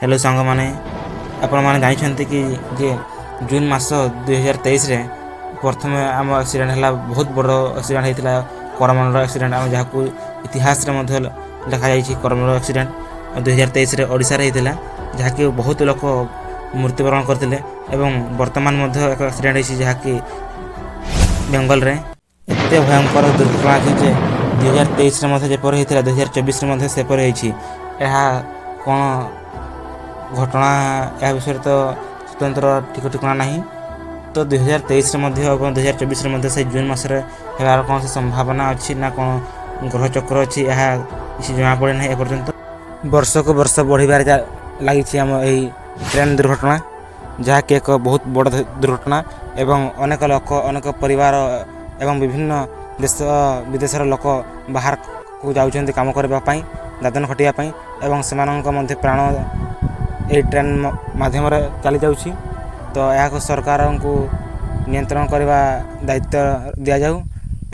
Hello सांग मैंने आपण मैंने जानते कि जे जून मास 2023 रे प्रथम आम एक्सीडेंट है बहुत बड़ एक्सीडेंट होता करमल एक्सीडेंट आम जहाँ इतिहास लिखा जाइए करमल एक्सीडेंट 2023 रे ओडिशा रे होता जहाँकि बहुत लोग मृत्युवरण करते वर्तमान एक एक्सीडेंट होती जहाँकि बेंगल रे एत भयंकर दुर्घटना अच्छे 2023 जेपर होता 2024 सेपर कौन घटना यह विषय तो स्वतंत्र ठीक ठिकाना ना तो 2023 और 2024 से जून मसरे होगार कौन सी संभावना अच्छी ना कौन ग्रह चक्र अच्छी यह किसी जना पड़े ना एपर्यंत वर्ष को वर्ष बढ़िबार लगी आम यही ट्रेन दुर्घटना जहाँकि एक बहुत बड़ दुर्घटना एवं अनेक लोक अनेक परिवार एवं विभिन्न देश विदेशर लोक बाहर को जाउछन्ति काम करने दादन खटियापाई एवं से प्राण ये ट्रेन माध्यम चली जाऊँगी तो यह सरकार को नियंत्रण करने दायित्व दि जाऊ।